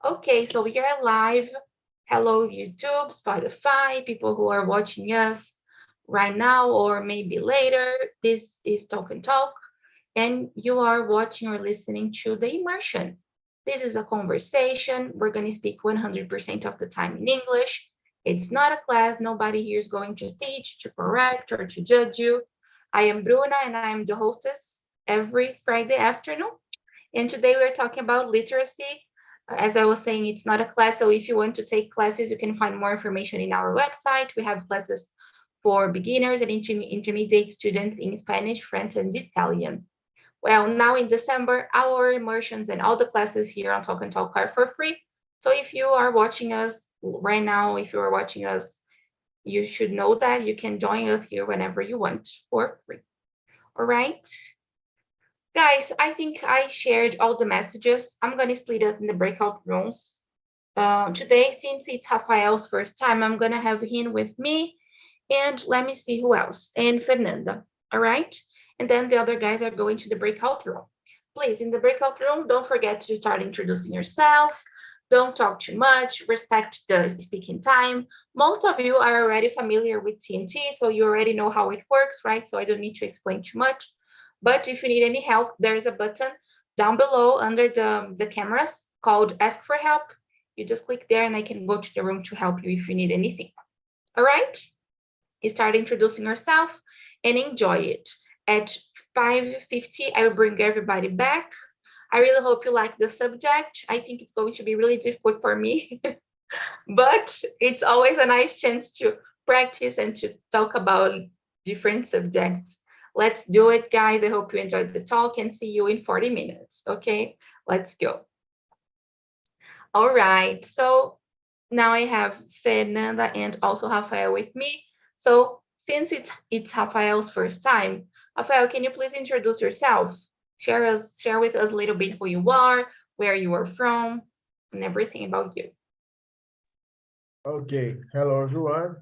Okay, so we are live. Hello, YouTube, Spotify, people who are watching us right now or maybe later. This is Talk and Talk, and you are watching or listening to the immersion. This is a conversation. We're going to speak 100% of the time in English. It's not a class. Nobody here is going to teach, to correct, or to judge you. I am Bruna, and I am the hostess every Friday afternoon. And today we're talking about literacy. As I was saying, it's not a class. So if you want to take classes, you can find more information in our website. We have classes for beginners and intermediate students in Spanish, French, and Italian. Well, now in December, our immersions and all the classes here on Talk and Talk are for free. So if you are watching us right now, if you are watching us, you should know that you can join us here whenever you want for free. All right. Guys, I think I shared all the messages. I'm going to split it in the breakout rooms. Today, since it's Rafael's first time, I'm going to have him with me. And let me see who else. And Fernanda. All right. And then the other guys are going to the breakout room. Please, in the breakout room, don't forget to start introducing yourself. Don't talk too much. Respect the speaking time. Most of you are already familiar with TNT, so you already know how it works, right? So I don't need to explain too much. But if you need any help, there is a button down below under the cameras called Ask for Help. You just click there and I can go to the room to help you if you need anything. All right? You start introducing yourself and enjoy it. At 5:50, I will bring everybody back. I really hope you like the subject. I think it's going to be really difficult for me, but it's always a nice chance to practice and to talk about different subjects. Let's do it, guys. I hope you enjoyed the talk and see you in 40 minutes. Okay, let's go. All right, so now I have Fernanda and also Rafael with me. So since it's Rafael's first time, Rafael, can you please introduce yourself? Share with us a little bit who you are, where you are from, and everything about you. Okay, hello everyone.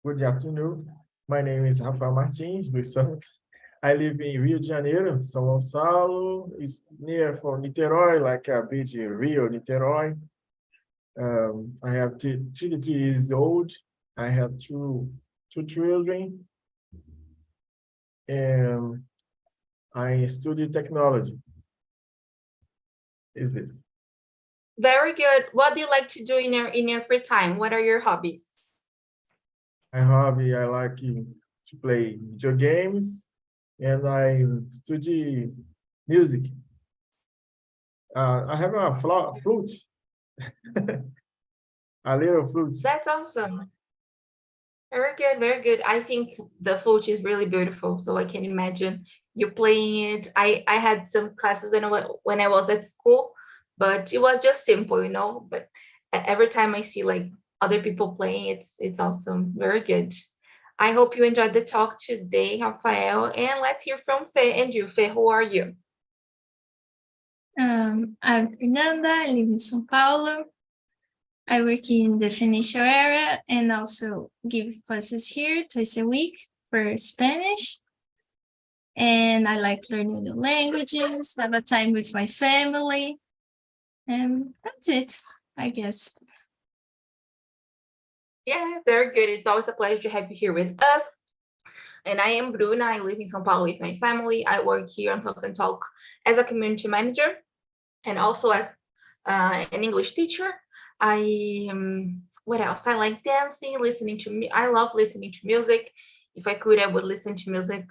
Good afternoon. My name is Rafael Martins dos Santos. I live in Rio de Janeiro, São Gonçalo. It's near for Niterói, like a beach in Rio, Niterói. I have 33 years old. I have two children, and I study technology. Is this? Very good. What do you like to do in your free time? What are your hobbies? My hobby, I like to play video games, and I study music. I have a flute, a little flute. That's awesome. Very good, very good. I think the flute is really beautiful, so I can imagine you playing it. I had some classes when I was at school, but it was just simple, you know. But every time I see like other people playing, it's awesome. Very good. I hope you enjoyed the talk today, Rafael. And let's hear from Fe. And you, Fe, who are you? I'm Fernanda. I live in São Paulo. I work in the financial area and also give classes here twice a week for Spanish. And I like learning new languages, have a time with my family. And that's it, I guess. Yeah, very good. It's always a pleasure to have you here with us. And I am Bruna. I live in São Paulo with my family. I work here on Talk and Talk as a community manager and also as an English teacher. What else? I like dancing, listening to me. I love listening to music. If I could, I would listen to music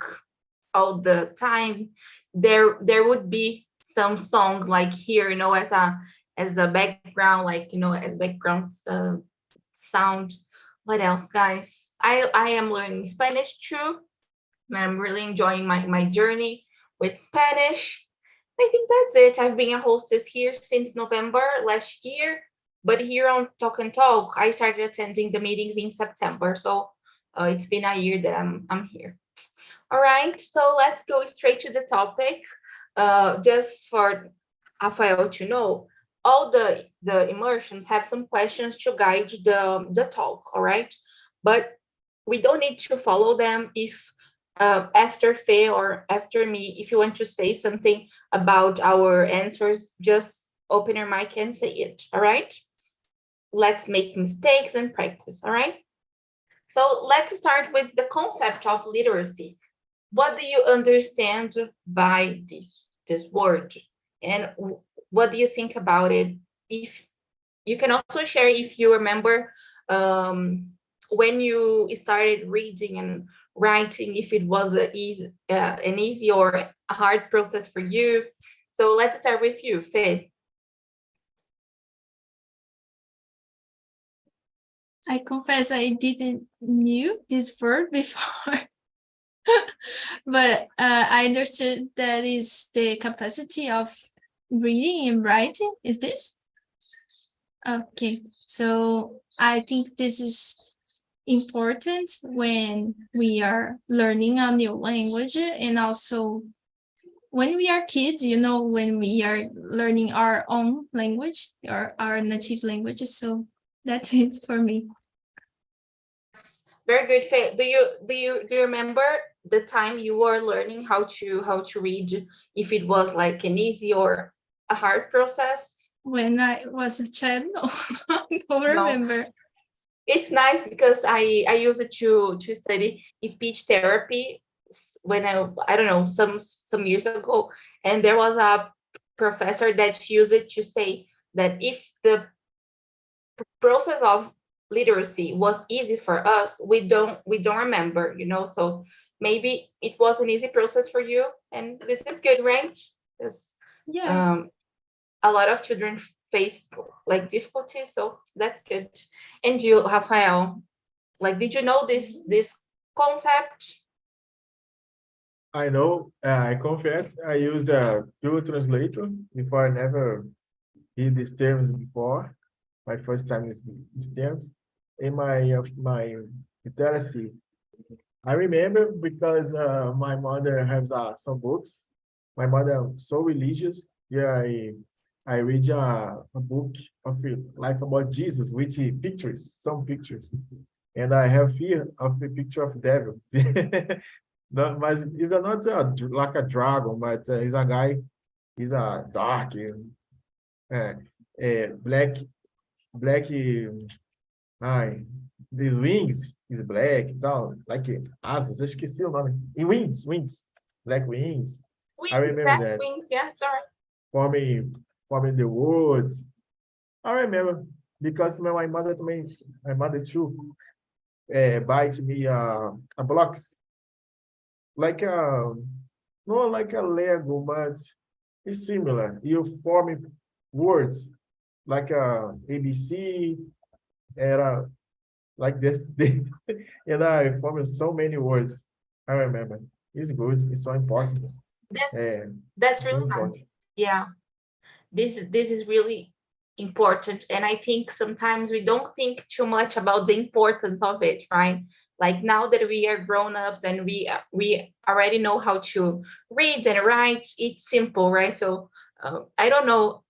all the time. There would be some song like here, you know, as the background, like, you know, as background sound. What else, guys? I am learning Spanish too. And I'm really enjoying my journey with Spanish. I think that's it. I've been a hostess here since November last year, but here on Talk and Talk, I started attending the meetings in September. So it's been a year that I'm here. All right, so let's go straight to the topic. Just for Rafael to know, all the immersions have some questions to guide the talk, all right? But we don't need to follow them if after Faye or after me, if you want to say something about our answers, just open your mic and say it, all right? Let's make mistakes and practice, all right? So let's start with the concept of literacy. What do you understand by this word? And what do you think about it? If you can also share if you remember when you started reading and writing, if it was an easy or a hard process for you. So let's start with you, Faye. I confess I didn't knew this word before, but I understood that is the capacity of reading and writing. Is this? Okay, so I think this is important when we are learning a new language, and also when we are kids, when we are learning our own language or our native languages. So that's it for me. Very good, Faye. Do you remember the time you were learning how to read? If it was like an easy or a hard process? When I was a child, no, I don't remember. It's nice because I use it to study speech therapy when I don't know some years ago, and there was a professor that used it to say that if the process of literacy was easy for us, we don't remember, so maybe it was an easy process for you, and this is good, right? Because Yeah. a lot of children face like difficulties, so that's good. And you, Rafael, like, did you know this concept? I know, I confess, I use a Google Translator before. I never heard these terms before. My first time is these terms. In my literacy, I remember because my mother has some books. My mother is so religious. Yeah, I read a book of life about Jesus with pictures, some pictures, and I have fear of the picture of devil. No, but he's not like a dragon, but he's a guy. He's a dark, black, black. Ai, these wings is black, tal, like asas. Eu esqueci o nome. E wings, black wings. I Wings, remember that's that. wings, yeah, sorry. Forming the woods. I remember because my mother too, buy to me a blocks like not like a Lego, but it's similar. You form words like ABC, era like this, and I formed so many words. I remember. It's good. It's so important. That's It's so really nice. important. Yeah, this is really important, and I think sometimes we don't think too much about the importance of it, right? Like, now that we are grown-ups and we already know how to read and write, it's simple, right? So I don't know,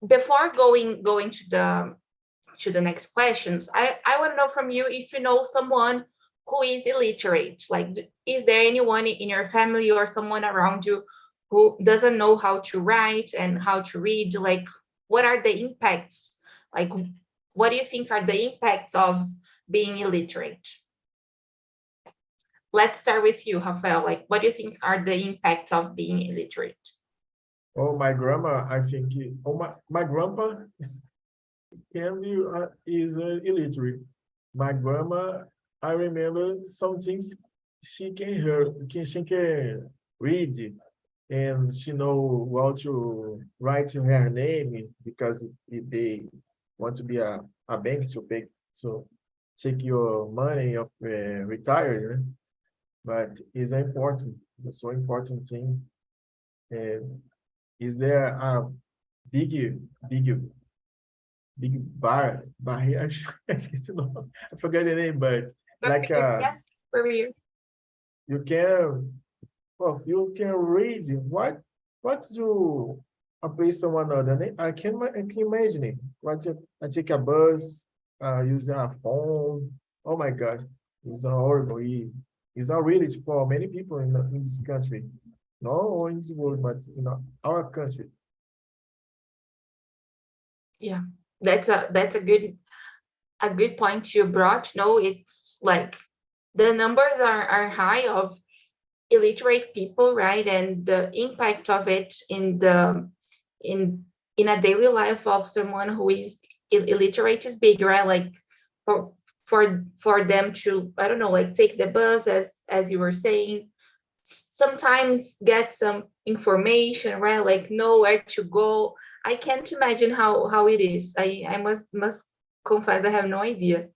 before going to the next questions, I want to know from you if you know someone who is illiterate. Like, is there anyone in your family or someone around you who doesn't know how to write and how to read? Like, what are the impacts? Like, what do you think are the impacts of being illiterate? Let's start with you, Rafael. Like, what do you think are the impacts of being illiterate? Oh, my grandma, I think. Oh, my grandpa is illiterate. My grandma, I remember some things she can read, and she know how to write her name because they want to be a bank to pay, so take your money of retired, but it's important. It's a so important thing. And is there a big, big, big bar here? I esqueci o nome. I forgot the name, but like Yes, for you. you can, well, you can read what do a place someone other. I can imagine it. I take a bus, use a phone. Oh my God, it's horrible. It's not really for many people in this country. No, in this world, but in our country. Yeah, that's a good point you brought. No, it's like the numbers are high of illiterate people, right? And the impact of it in in a daily life of someone who is illiterate is big, right? Like for for them to, I don't know, like take the bus, as you were saying, sometimes get some information, right? Like know where to go. I can't imagine how it is. I must confess I have no idea.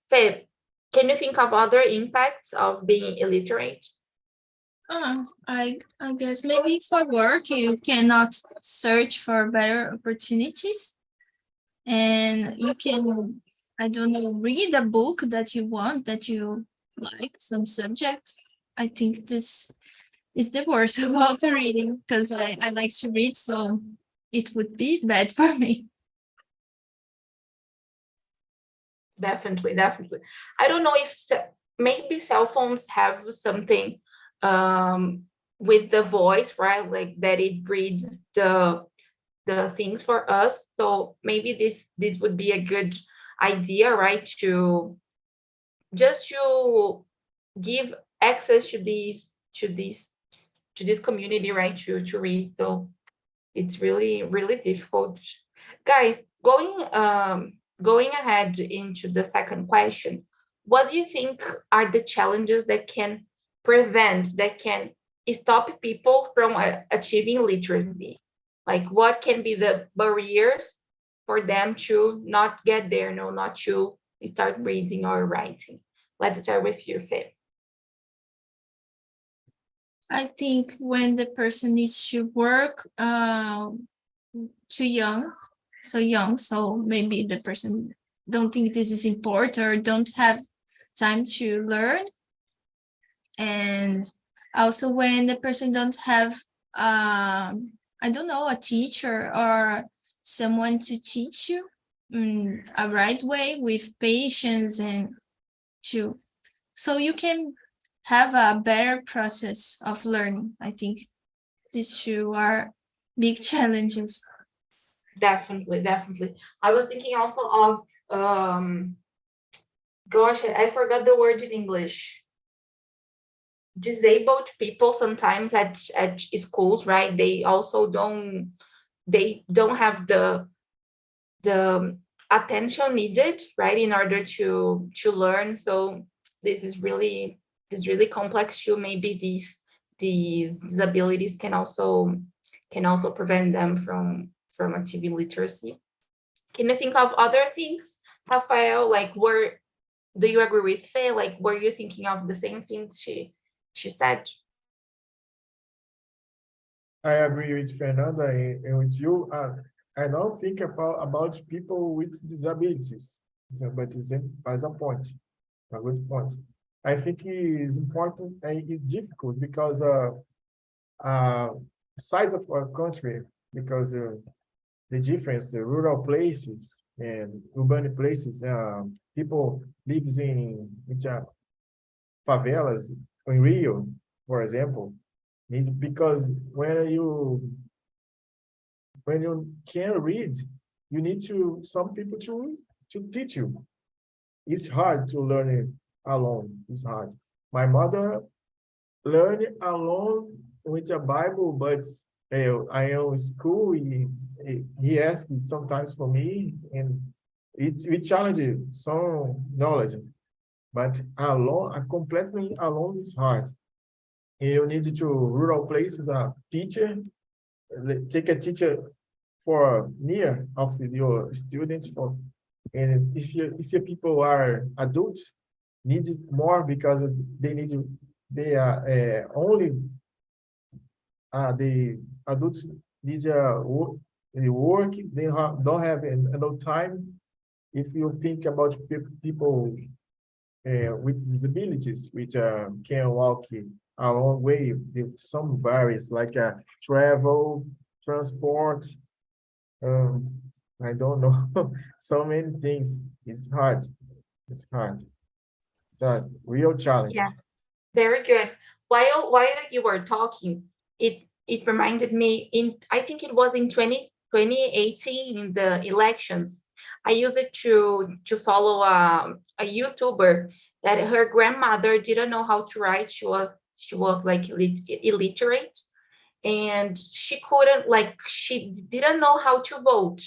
Faye, can you think of other impacts of being illiterate? I guess maybe for work you cannot search for better opportunities, and you can, I don't know, read a book that you want, that you like, some subject. I think this is the worst about reading, because I like to read, so it would be bad for me. Definitely, definitely. I don't know if maybe cell phones have something um with the voice, right? Like that it reads the things for us. So maybe this would be a good idea, right? To just to give access to these to this to this community, right? To read. So it's really difficult. Guy, going ahead into the second question, what do you think are the challenges that can that can stop people from achieving literacy? Like what can be the barriers for them to not get there, no, not to start reading or writing? Let's start with you, Faith. I think when the person needs to work too young, so maybe the person don't think this is important or don't have time to learn. And also when the person don't have I don't know, a teacher or someone to teach you a right way with patience, and to, so you can have a better process of learning. I think these two are big challenges. Definitely, definitely. I was thinking also of gosh, I forgot the word in English. Disabled people sometimes at schools, right? They don't have the attention needed, right, in order to learn. So this is really complex too. Maybe these disabilities can also prevent them from achieving literacy. Can you think of other things, Rafael? Like, do you agree with Faye? Like, were you thinking of the same things she said? I agree with Fernanda and with you. I don't think about people with disabilities, but it's as a point, a good point. I think it is important and it's difficult because uh, size of our country, because the difference, the rural places and urban places, people lives in favelas in Rio, for example, is because when you can't read, you need to some people to teach you. It's hard to learn it alone. It's hard. My mother learned alone with a Bible, but I am in school. He asked sometimes for me, and it challenged some knowledge. But alone, completely alone is hard. You need to rural places, a teacher, take a teacher for near of your students for, and if your people are adults, need it more because they are only the adults need work, they don't have enough time. If you think about people with disabilities, which can walk a long way, some varies like travel, transport, um, I don't know, so many things. It's hard. It's hard. It's a real challenge. Yeah, very good. While you were talking, it reminded me, in I think it was in 2018 in the elections, I used it to follow a YouTuber that her grandmother didn't know how to write. She was like illiterate, and she didn't know how to vote,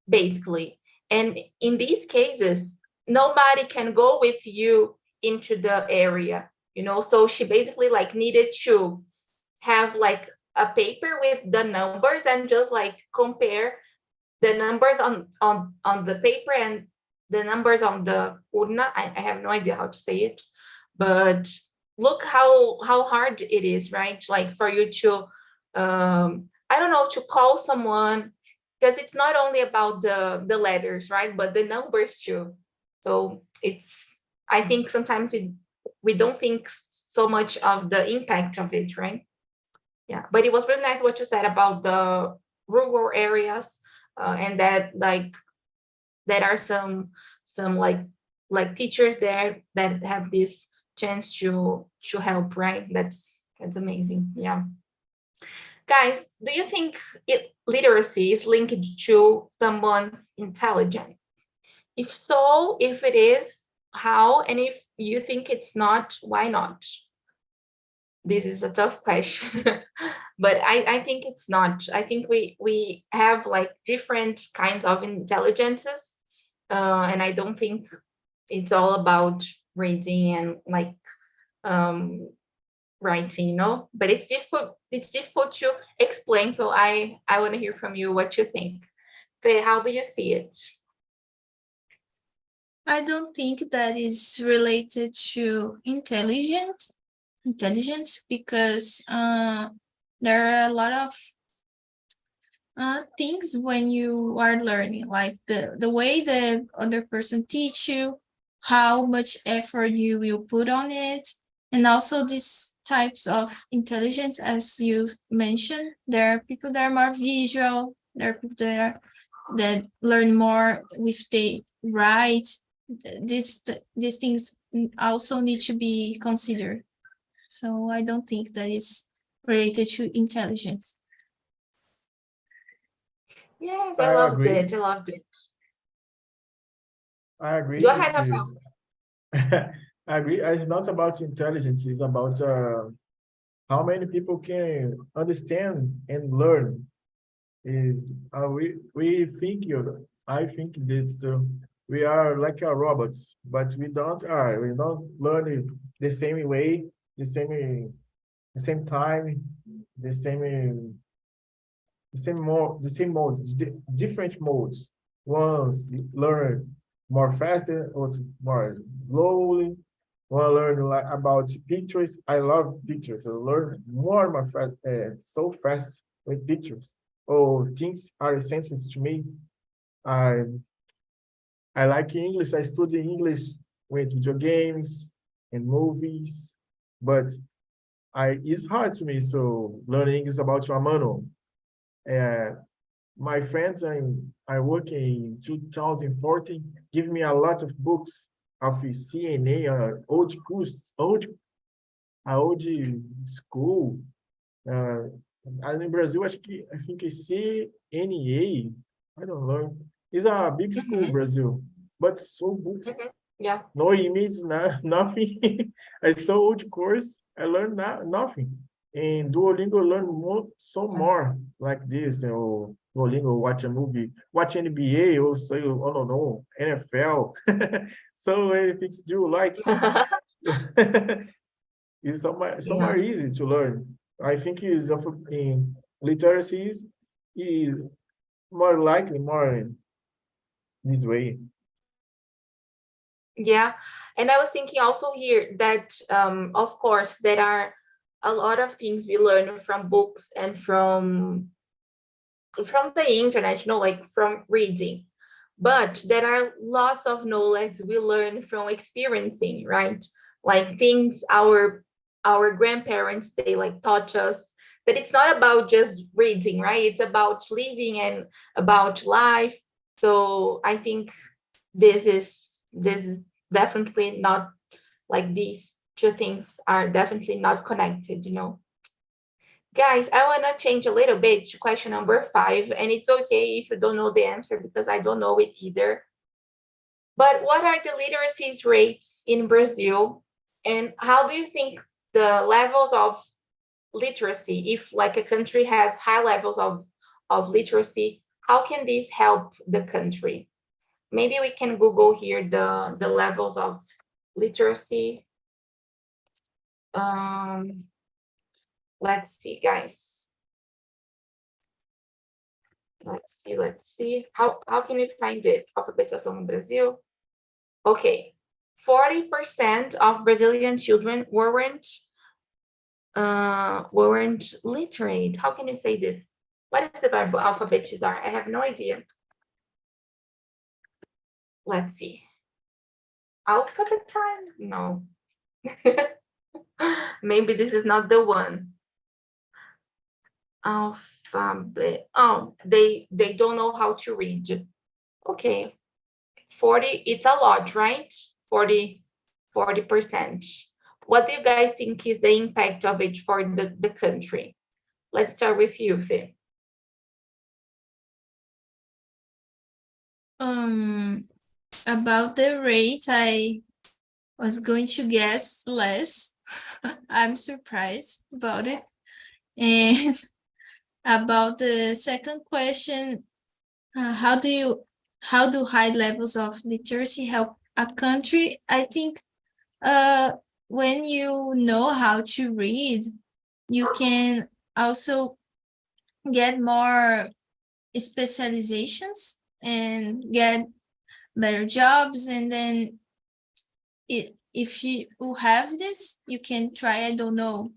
basically. And in these cases, nobody can go with you into the area, so she basically like needed to have like a paper with the numbers and just like compare the numbers on the paper and the numbers on the urna. I have no idea how to say it, but look how hard it is, right? Like for you to I don't know, to call someone, because it's not only about the letters, right, but the numbers too. So it's, I think sometimes we don't think so much of the impact of it, right? Yeah, but it was really nice what you said about the rural areas, and that like there are some like teachers there that have this chance to help, right? That's amazing. Yeah. Guys, do you think literacy is linked to someone's intelligence? If so, if it is, how? And if you think it's not, why not? This is a tough question, but I think it's not. I think we have like different kinds of intelligences, and I don't think it's all about reading and like writing, but it's difficult to explain. So I want to hear from you what you think. Faye, how do you see it? I don't think that is related to intelligence because there are a lot of things when you are learning, like the way the other person teach you, how much effort you will put on it, and also these types of intelligence, as you mentioned. There are people that are more visual. There are people that learn more if they write. These things also need to be considered. So I don't think that is related to intelligence. Yes, I I loved agree. it. I loved it. I agree Go ahead, with Rafael. you. I agree. It's not about intelligence. It's about how many people can understand and learn. Is we think you. I think this too. We are like a robots, but we don't are. We don't learn it the same way, the same time, the same the same modes, different modes. One's learn more faster or more slowly. One learn like about pictures. I love pictures. I learn more fast, so fast with pictures. Oh, things are essential to me. I I like English. I study English with video games and movies, but it's hard to me. So learning English about your manual. Uh, my friends I work in 2014 give me a lot of books of CNA, old course, old school. Uh, in Brazil, I think it's CNA. I don't know. It's a big school, Mm-hmm. Brazil, but so books, Mm-hmm. Yeah. no image, nothing. I saw old course. I learned nothing. And Duolingo learn so Yeah. more like this. Or Duolingo watch a movie, watch NBA, or say, I don't know, NFL. So if it's do like, it's so Yeah. more easy to learn. I think is of in literacy is more likely more in this way. Yeah. And I was thinking also here that, of course, there are a lot of things we learn from books and from the internet, like from reading. But there are lots of knowledge we learn from experiencing, right? Like things our grandparents, they like taught us, that it's not about just reading, right? It's about living and about life. So I think this is definitely not, like, these two things are definitely not connected. Guys, I want to change a little bit to question number 5, and it's okay if you don't know the answer because I don't know it either. But what are the literacy rates in Brazil, and how do you think the levels of literacy, if like a country has high levels of literacy, how can this help the country? Maybe we can Google here the levels of literacy. Let's see, guys. Let's see. How can we find it? Alfabetização no Brasil. Okay, 40% of Brazilian children weren't literate. How can you say this? What is the verb alphabetizar? I have no idea. Let's see. Alphabetize? No. Maybe this is not the one. Alphabet. Oh, they don't know how to read. Okay. 40, it's a lot, right? 40%. What do you guys think is the impact of it for the country? Let's start with you, Fê. About the rate, I was going to guess less. I'm surprised about it. And about the second question, how do high levels of literacy help a country? I think when you know how to read, you can also get more specializations and get better jobs. And then if you have this, you can try, I don't know,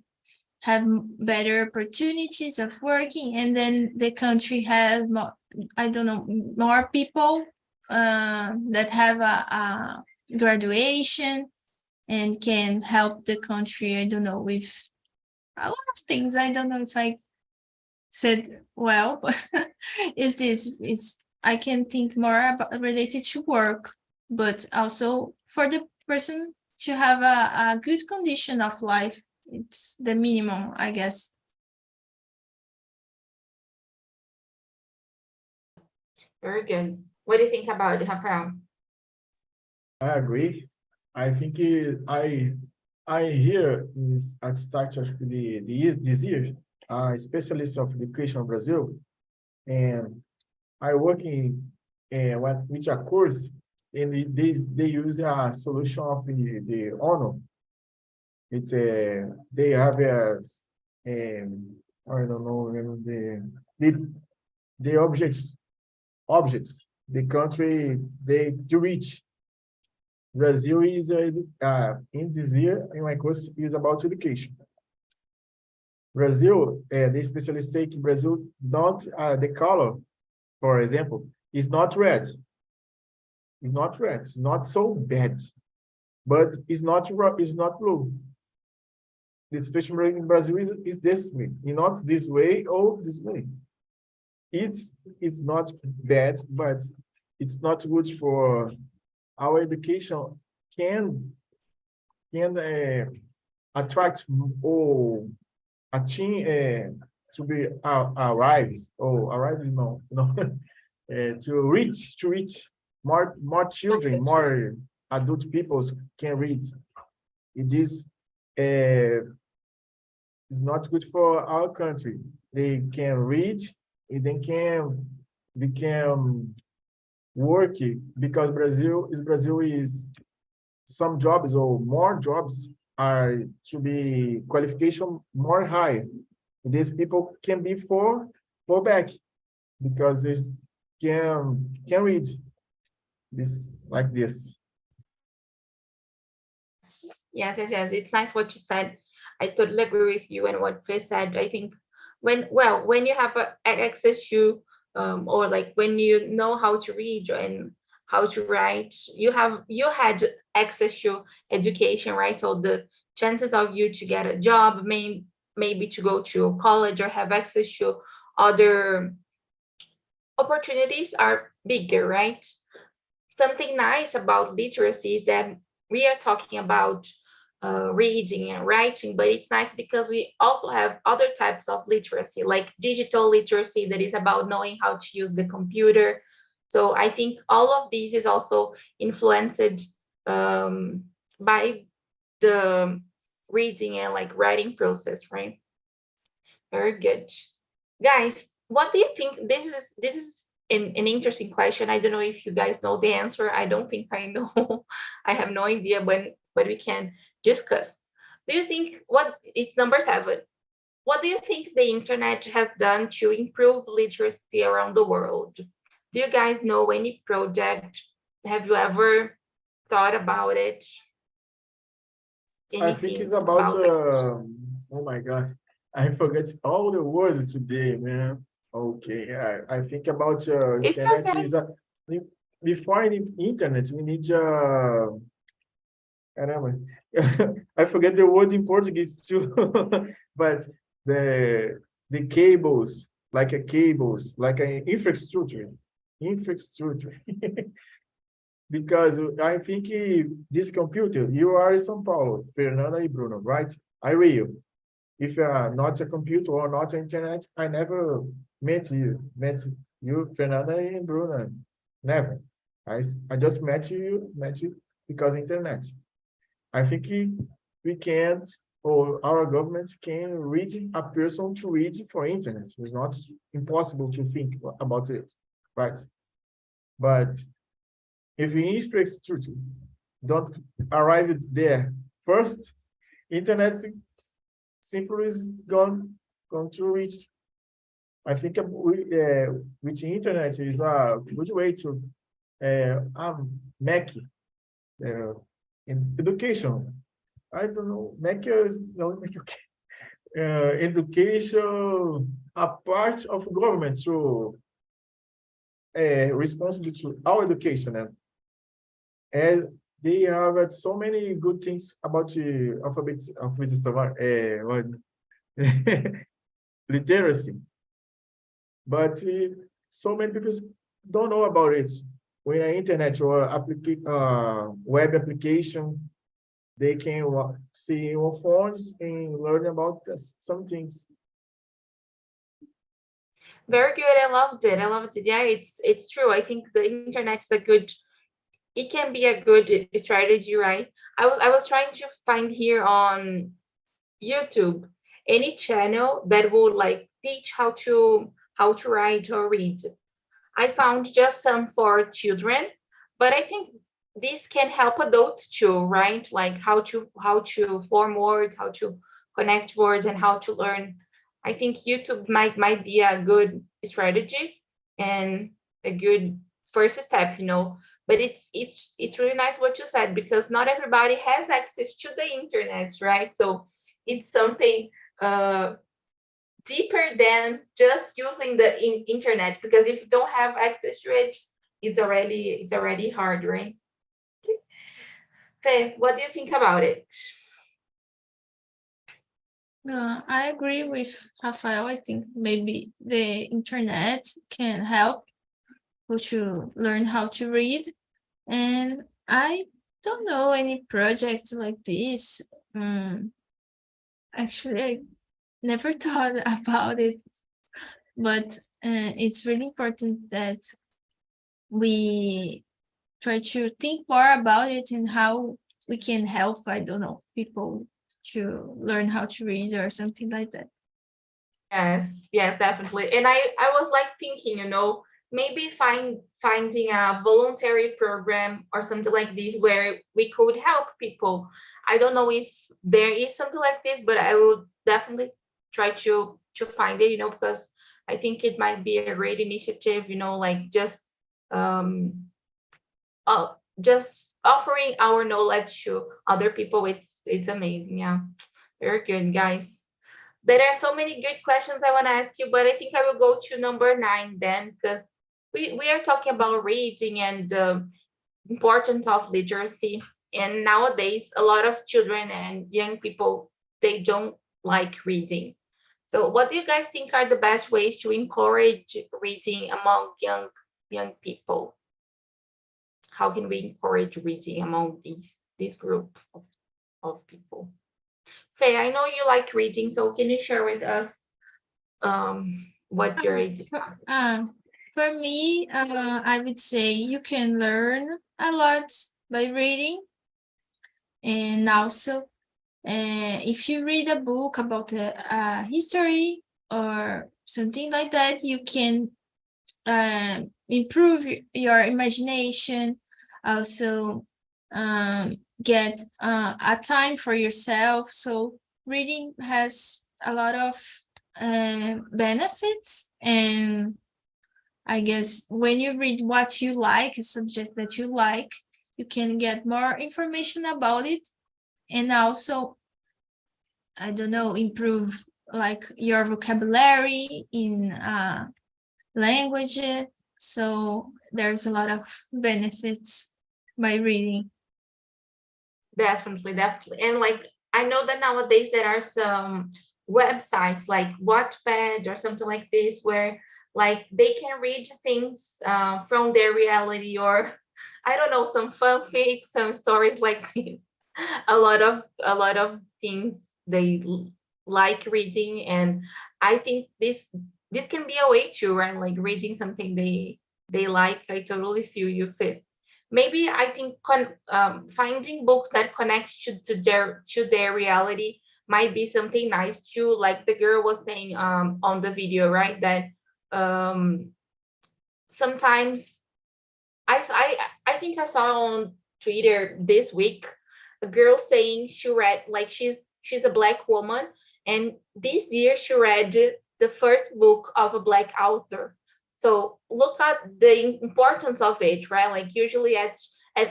have better opportunities of working, and then the country has more, I don't know, more people that have a graduation and can help the country, I don't know, with a lot of things. I don't know if I said well, but is I can think more about related to work, but also for the person to have a good condition of life. It's the minimum, I guess. Very good. What do you think about it, Rafael? I agree. I think I hear is at start of this year, specialist of education Brazil, and I work in with a course, and they use a solution of the ONU. It they have as I don't know the objects the country they to reach. Brazil is in this year in my course is about education. Brazil, the specialists say Brazil not the color, for example, is not red. It's not red. It's not so bad, but it's not blue. The situation in Brazil is this way, not this way or this way. It's not bad, but it's not good for our education can attract or a team to be arrives no to reach more children, more adult people can read. It is is not good for our country. They can read and they can become working because Brazil is some jobs or more jobs are to be qualification more high. These people can be for back because they can read this like this. Yes. It's nice what you said. I totally agree with you and what Fê said. I think when you have access to or like when you know how to read and how to write, you had access to education, right? So the chances of you to get a job, maybe to go to college or have access to other opportunities are bigger, right? Something nice about literacy is that we are talking about reading and writing, but it's nice because we also have other types of literacy, like digital literacy, that is about knowing how to use the computer. So I think all of this is also influenced by the reading and like writing process, right? Very good. Guys, what do you think? This is an interesting question. I don't know if you guys know the answer. I don't think I know. I have no idea, but we can discuss. Do you think what it's number 7? What do you think the internet has done to improve literacy around the world? Do you guys know any project? Have you ever thought about it? I think it's Anything about, about it? oh my God, I forget all the words today, man. Okay, I think about It's internet okay. is before any internet, we need caramba, I forget the word in Portuguese too, but the cables, like a infrastructure, because I think this computer, you are in São Paulo, Fernanda and Bruno, right? I Rio. If you are not a computer or not internet, I never met you, Fernanda and Bruno, never. I just met you because internet. I think we can't, or our government can read a person to read for internet. It's not impossible to think about it, right? But if the infrastructure don't arrive there first, internet simply is going to reach. I think with internet is a good way to make in education. I don't know, make is no make okay. Education a part of government to responsible to our education, and they have so many good things about the literacy, but so many people don't know about it. When the internet or web application, they can see your phones and learn about some things. Very good. I loved it. I loved it. Yeah, it's true. I think the internet's a good, it can be a good strategy, right? I was trying to find here on YouTube any channel that would like teach how to write or read. I found just some for children, but I think this can help adults too, right? Like how to form words, how to connect words, and how to learn. I think YouTube might be a good strategy and a good first step, But it's really nice what you said, because not everybody has access to the internet, right? So it's something uh deeper than just using the internet, because if you don't have access to it, it's already hard, right? Okay, what do you think about it? I agree with Rafael. I think maybe the internet can help you to learn how to read. And I don't know any projects like this. Actually, I never thought about it, but it's really important that we try to think more about it and how we can help, I don't know, people to learn how to read or something like that. Yes, definitely. And I was like thinking, maybe finding a voluntary program or something like this where we could help people. I don't know if there is something like this, but I would definitely try to find it, because I think it might be a great initiative, like um just offering our knowledge to other people. It's amazing. Yeah, very good, guys. There are so many good questions I want to ask you, but I think I will go to number 9 then, because we are talking about reading and the importance of literacy. And nowadays, a lot of children and young people, they don't like reading. So what do you guys think are the best ways to encourage reading among young people? How can we encourage reading among this group? of people. Faye, I know you like reading, so can you share with us what your idea? For me, I would say you can learn a lot by reading. And also, if you read a book about history or something like that, you can improve your imagination. Also, get a time for yourself. So reading has a lot of benefits, and I guess when you read what you like, a subject that you like, you can get more information about it, and also, I don't know, improve like your vocabulary in language. So there's a lot of benefits by reading. Definitely, definitely. And like, I know that nowadays there are some websites like Wattpad or something like this where like they can read things from their reality, or I don't know, some fanfic, some stories, like a lot of things they like reading. And I think this can be a way too, right? Like reading something they like. I totally feel you, Fit. Maybe I think finding books that connect to their reality might be something nice too. Like the girl was saying on the video, right? That um, sometimes I think I saw on Twitter this week a girl saying she read, like, she's a black woman, and this year she read the first book of a black author. So look at the importance of it, right? Like usually at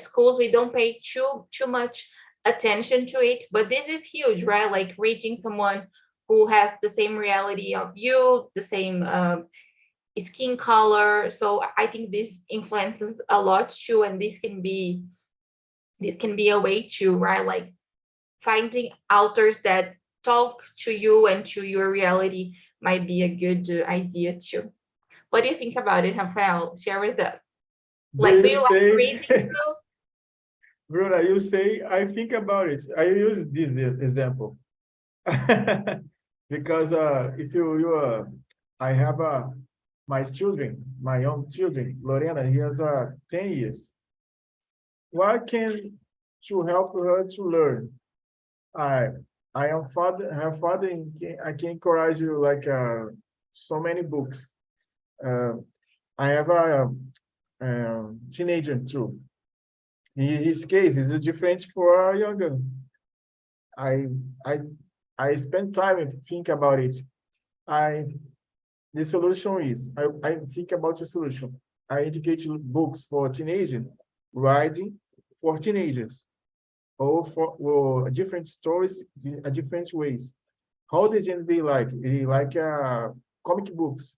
schools we don't pay too much attention to it, but this is huge, right? Like reading someone who has the same reality of you, the same skin color. So I think this influences a lot too, and this can be a way to, right? Like finding authors that talk to you and to your reality might be a good idea too. What do you think about it, Rafael? Share with us. Do Like, do you you like say, reading too? Bruna, you say, I think about it. I use this example. Because if I have my children, my young children, Lorena, he has 10 years. What can to help her to learn? I I am father, her father, and I can encourage you like so many books. Uh, I have a teenager too. In his case, it's different for a younger. I I I spend time and think about it. I The solution is I think about the solution. I educate books for teenagers, writing for teenagers, or different stories, different ways. How they like? They like comic books.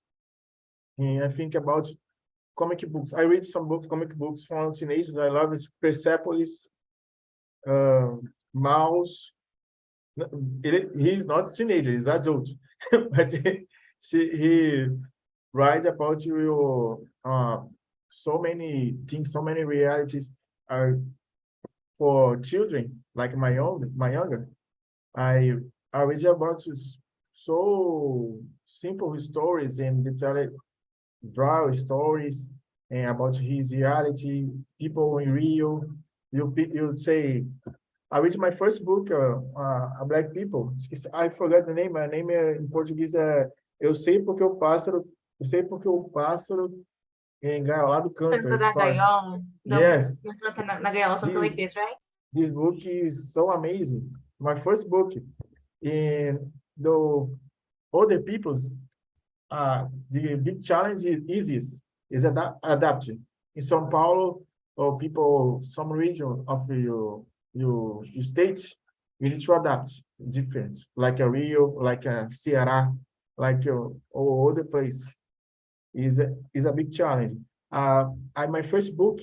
And I think about comic books. I read some comic books from teenagers. I love it. Persepolis, Mouse. He's not a teenager, he's adult. But he writes about your so many things, so many realities for children, like my younger. I I read about so simple stories and detailed draw stories and about his reality, people in Rio. You say, I read my first book, a Black People. I forgot the name. My name em português é Eu sei porque o pássaro engaioado canta. Canta da Sorry. gaiola. Yes, Não canta na gaiola, something like this, right? this book is so amazing. My first book. And the other people's, the big challenge is adapting. In São Paulo, or people, some region of your state, you need to adapt different, like a Rio, like a Ceará, like or other place. Is a big challenge. My first book,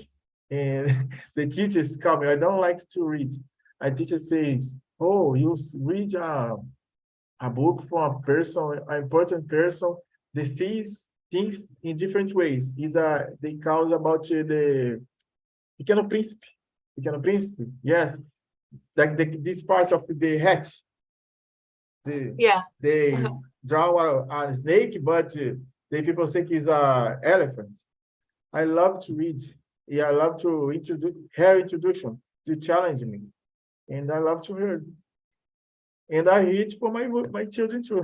and the teachers come. I don't like to read. A teacher says, "Oh, you read a book from a person, an important person, that sees things in different ways." Is they call about the Pequeno Príncipe. Pequeno Príncipe, yes. like this part of the hat. Yeah. They draw a snake, but the people think it's a elephant. I love to read. Yeah, I love to introduce her introduction to challenge me, and I love to read. And I read for my children too.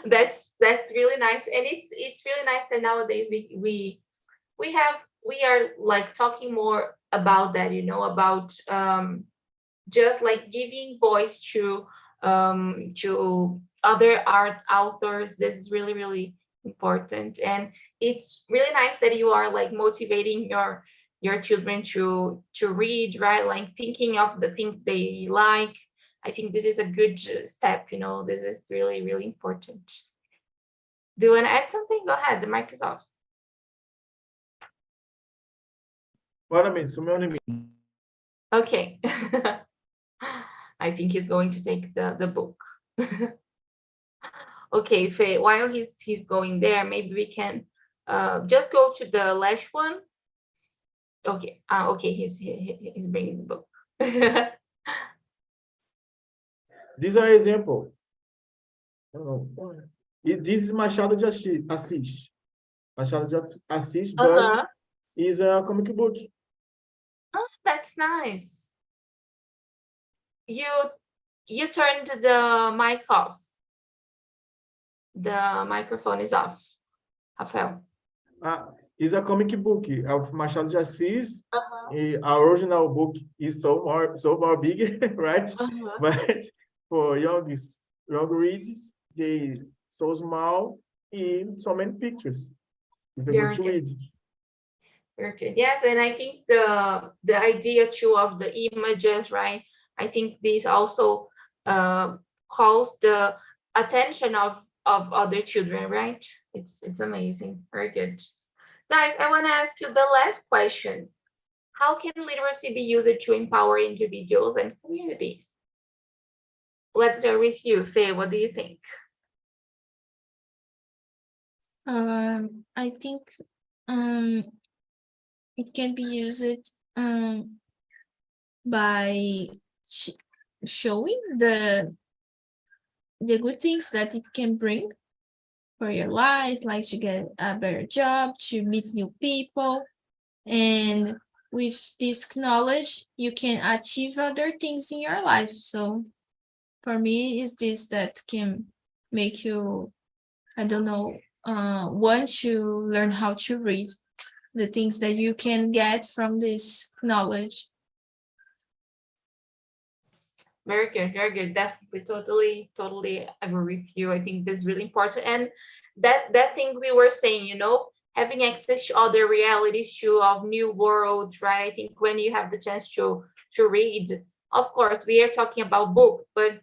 That's really nice, and it's really nice that nowadays we are like talking more about that, about just like giving voice to other art authors. This is really really important, and it's really nice that you are like motivating your children to read, right? Like thinking of the things they like. I think this is a good step. This is really really important. Do you want to add something? Go ahead, the mic is off. What I mean, so many Okay. I think he's going to take the book. Okay, Faye, while he's going there, maybe we can just go to the last one. Okay, okay, he's bringing the book. These are example. I don't know. This is Machado de Assis. Machado de Assis, but Uh-huh. is a comic book. Oh, that's nice. You turned the mic off. The microphone is off, Rafael. Is a comic book of Machado de Assis. Uh-huh. Our original book is so more big, right? Uh-huh. But for young readers, they so small and so many pictures. It's a good Very to good. read. Very good. Yes, and I think the idea too of the images, right? I think this also calls the attention of other children, right? It's amazing. Very good. Guys, I want to ask you the last question. How can literacy be used to empower individuals and communities? Let's start with you, Faye. What do you think? I think it can be used by showing the good things that it can bring for your life, like to get a better job, to meet new people. And with this knowledge, you can achieve other things in your life. So for me, it's this that can make you, I don't know, want to learn how to read, the things that you can get from this knowledge. Very good, very good. Definitely, totally agree with you. I think this is really important. And that thing we were saying, having access to other realities too of new worlds, right? I think when you have the chance to read, of course, we are talking about book, but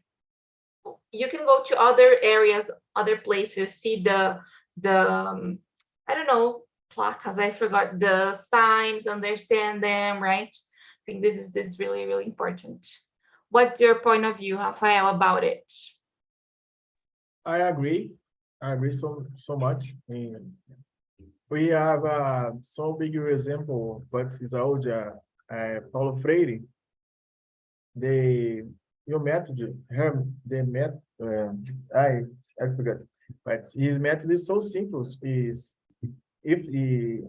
you can go to other areas, other places, see the I don't know, placas, I forgot the signs, understand them, right? I think this is really, really important. What's your point of view, Rafael, about it? I agree. I agree so much. We have so big example, but it's old Paulo Freire. Your method, the method, I forgot, but his method is so simple. Is if he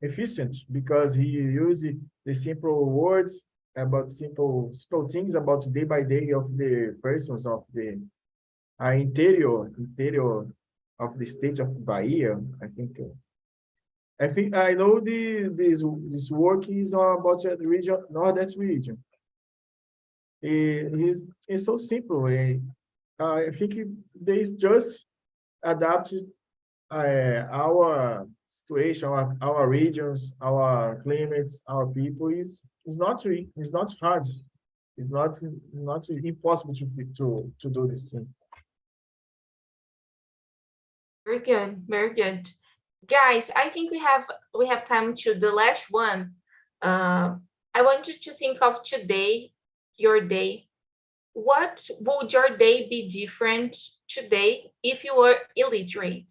efficient because he uses the simple words about simple things about day by day of the persons of the interior of the state of Bahia. I think I know this work is about the region, Nordeste region. It's so simple. I think they just adapted our situation, our regions, our climates, our people is not hard. It's not impossible to do this thing. Very good, very good. Guys, I think we have time to the last one. I want you to think of today, your day. What would your day be different today if you were illiterate?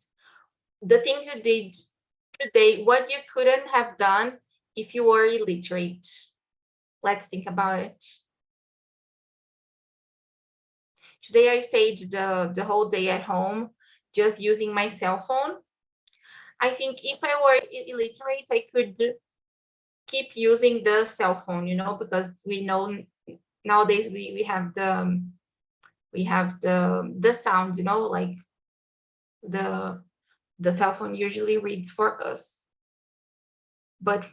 The things you did today, what you couldn't have done if you were illiterate. Let's think about it. Today I stayed the whole day at home just using my cell phone. I think if I were illiterate, I could keep using the cell phone, because we know nowadays we have the sound, like the cell phone usually reads for us. But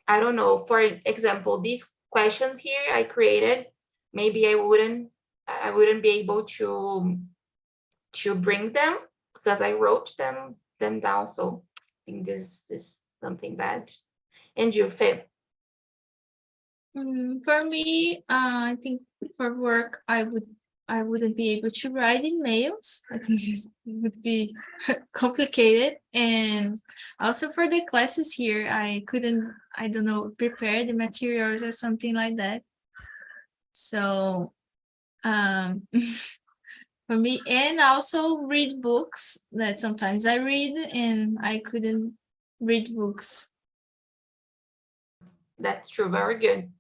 I don't know, for example, these questions here I created, maybe I wouldn't be able to bring them because I wrote them down. So I think this is something bad. And you, Faye? For me, I think for work, I wouldn't be able to write emails. I think it would be complicated. And also for the classes here, I couldn't, I don't know, prepare the materials or something like that. So for me, and also read books that sometimes I read and I couldn't read books. That's true. Very good.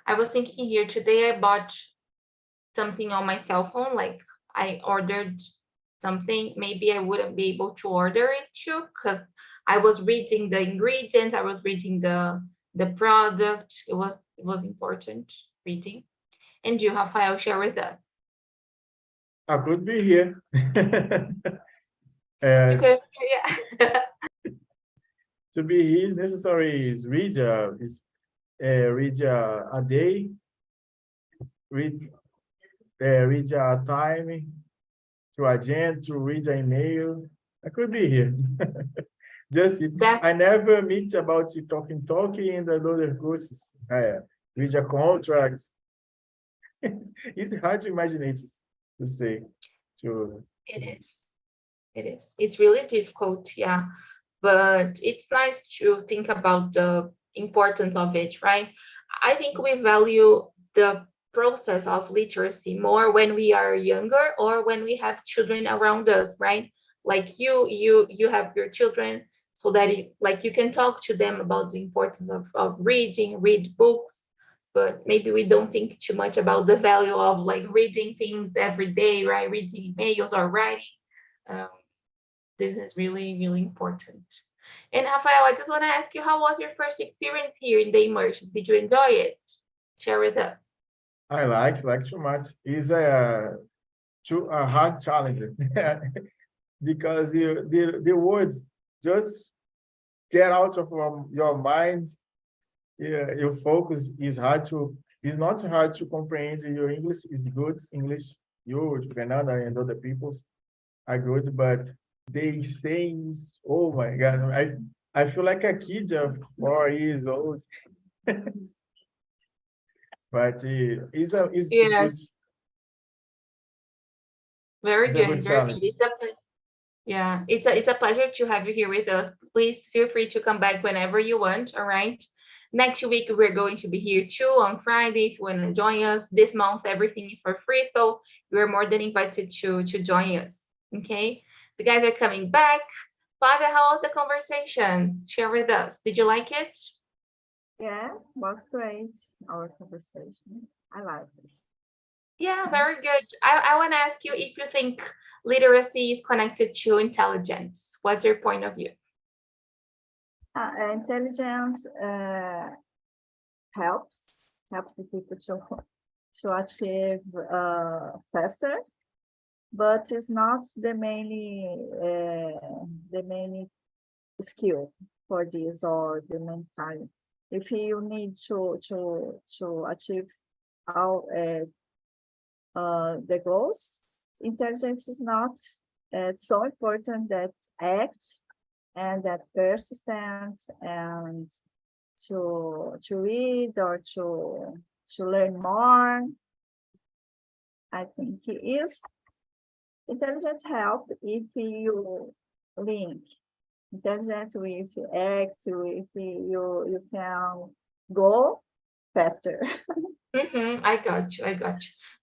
I was thinking here today I bought something on my cell phone, like I ordered something. Maybe I wouldn't be able to order it too because I was reading the ingredients, I was reading the product. It was important reading. And you, Rafael, share with us. I could be here. You could, yeah. To be here is necessary is read a day, read a time, to agenda, to read an email. I could be here. Just it. I never meet about talking in the other courses. Read a contract. It's hard to imagine it, to say. It is. It's really difficult, yeah. But it's nice to think about the importance of it, right? I think we value the process of literacy more when we are younger or when we have children around us, right? Like you have your children so that you can talk to them about the importance of read books, but maybe we don't think too much about the value of like reading things every day, right? Reading emails or writing. This is really, really important. And Rafael, I just want to ask you, how was your first experience here in the immersion? Did you enjoy it? Share with us. I like too much. It's a hard challenge because the words just get out of your mind. Yeah, your focus is hard to. It's not hard to comprehend. Your English is good. English, you, Fernanda, and other people's are good, but they say, oh my God, I feel like a kid of 4 years old. But it's good. Very It's good. a good Very challenge. good. It's a pleasure to have you here with us. Please feel free to come back whenever you want. All right. Next week we're going to be here too on Friday. If you want to join us this month, everything is for free, so you're more than invited to join us. Okay. The guys are coming back. Flavia, how was the conversation? Share with us. Did you like it? Yeah, was great, our conversation. I like it. Yeah, very good. I want to ask you if you think literacy is connected to intelligence. What's your point of view? Intelligence helps the people to achieve faster, but it's not the main skill for this or the main time. If you need to achieve all the goals, intelligence is not so important that act and that persistence and to read or to learn more. I think it is intelligence help if you link intelligence with act, with you can go faster. I got you.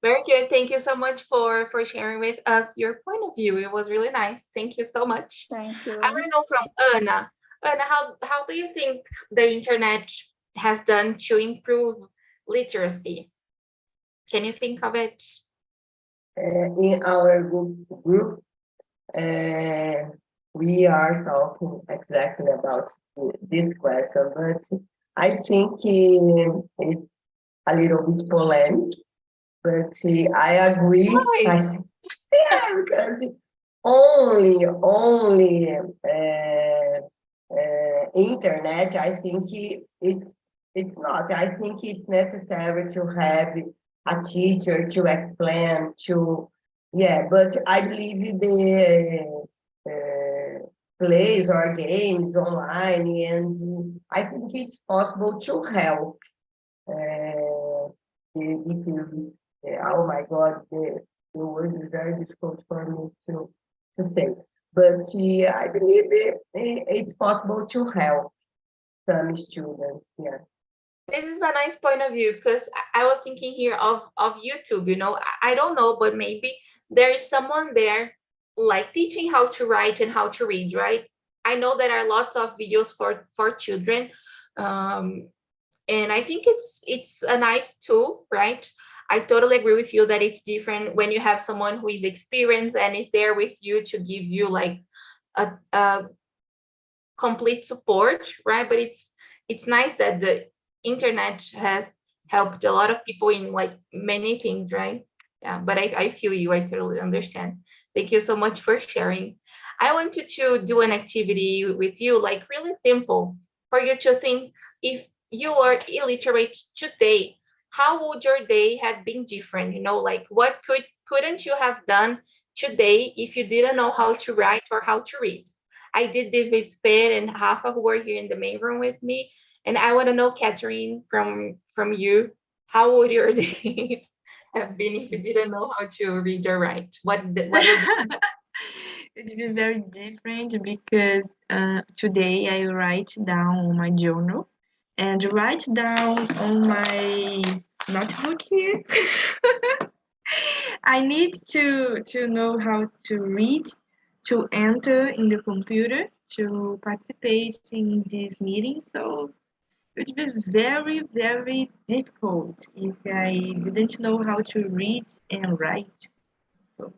Very good. Thank you so much for sharing with us your point of view. It was really nice. Thank you so much. Thank you. I want to know from Ana. Ana, how do you think the internet has done to improve literacy? Can you think of it? In our group, we are talking exactly about this question, but I think it's a little bit polemic, but I agree. Why? Yeah, because only internet, I think it's not. I think it's necessary to have a teacher to explain yeah, but I believe the plays or games online, and I think it's possible to help the kids. Oh my God, the word is very difficult for me to say. But I believe it's possible to help some students. Yeah. This is a nice point of view, because I was thinking here of YouTube, you know. I don't know, but maybe there is someone there like teaching how to write and how to read, right? I know there are lots of videos for children, and I think it's a nice tool, right? I totally agree with you that it's different when you have someone who is experienced and is there with you to give you like a complete support, right? But it's nice that the internet has helped a lot of people in like many things, right? Yeah, but I feel you. I totally understand. Thank you so much for sharing. I wanted to do an activity with you, like really simple, for you to think, if you were illiterate today, how would your day have been different? You know, like what couldn't you have done today if you didn't know how to write or how to read? I did this with Per and Rafa, who were here in the main room with me. And I want to know, Catherine, from you, how would your day have been if you didn't know how to read or write? What would It would be very different because today I write down on my journal and write down on my notebook here. I need to know how to read, to enter in the computer, to participate in this meeting. So it would be very, very difficult if I didn't know how to read and write. So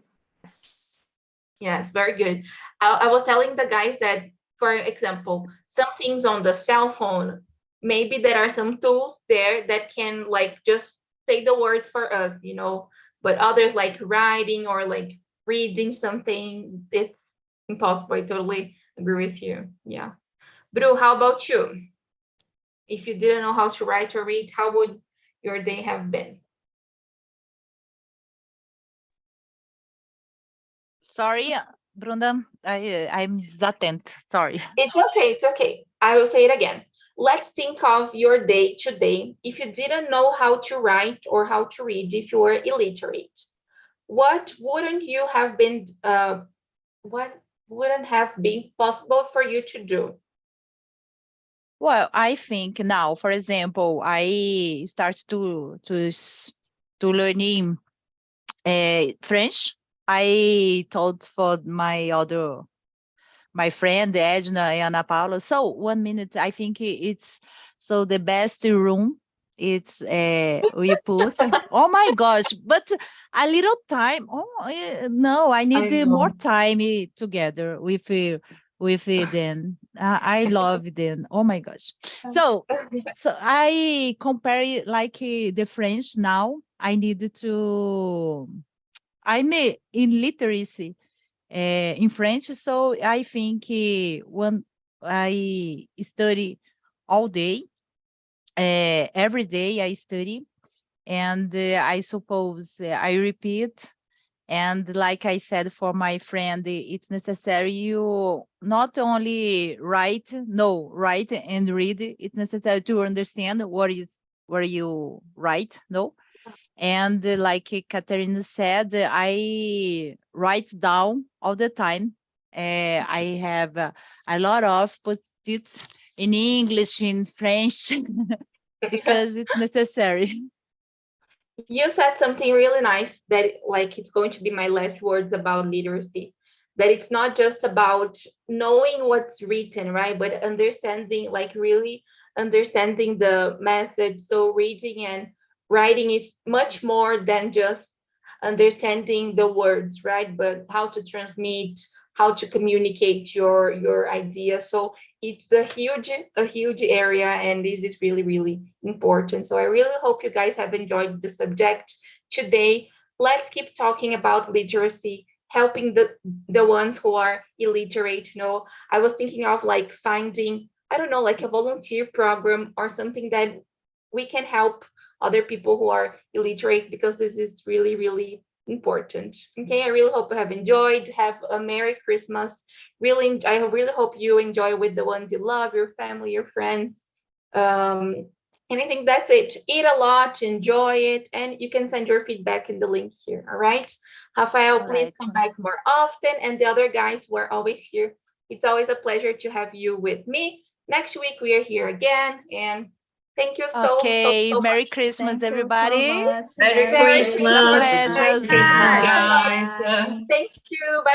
Yes, very good. I was telling the guys that, for example, some things on the cell phone, maybe there are some tools there that can like just say the words for us, you know, but others like writing or like reading something, it's impossible. I totally agree with you. Yeah. Bru, how about you? If you didn't know how to write or read, how would your day have been? Sorry, Bruna, I'm desattent. Sorry. It's okay. It's okay. I will say it again. Let's think of your day today. If you didn't know how to write or how to read, if you were illiterate, what wouldn't you have been? What wouldn't have been possible for you to do? Well, I think now, for example, I start to learning French. I told for my friend Edna and Ana Paula. So 1 minute, I think it's so the best room. It's we put. Oh my gosh! But a little time. Oh no, I need I know. more time together with them. I love them. Oh my gosh! So I compare it like the French now. I need to. I'm in literacy in French. So I think when I study all day, every day I study, and I suppose I repeat. And like I said, for my friend, it's necessary you not only write and read. It's necessary to understand what you write. No, and like Catherine said, I write down all the time. I have a lot of post-its in English, in French, because it's necessary. You said something really nice that like it's going to be my last words about literacy, that it's not just about knowing what's written, right, but understanding, like really understanding the method. So reading and writing is much more than just understanding the words, right? But how to transmit, how to communicate your idea. So it's a huge area, and this is really, really important. So I really hope you guys have enjoyed the subject today. Let's keep talking about literacy, helping the ones who are illiterate. You know, I was thinking of like finding, I don't know, like a volunteer program or something that we can help other people who are illiterate, because this is really, really important. Okay, I really hope you have enjoyed. Have a Merry Christmas. Really, I really hope you enjoy with the ones you love, your family, your friends. And I think that's it. Eat a lot, enjoy it, and you can send your feedback in the link here. All right, Rafael, All please right. come back more often, and the other guys who are always here. It's always a pleasure to have you with me. Next week we are here again, and thank you Okay, so Merry much. Christmas, Thank you so everybody. much. Merry Merry Christmas. Christmas. God bless Merry us. Christmas, Bye. guys. Bye. Thank you. Bye.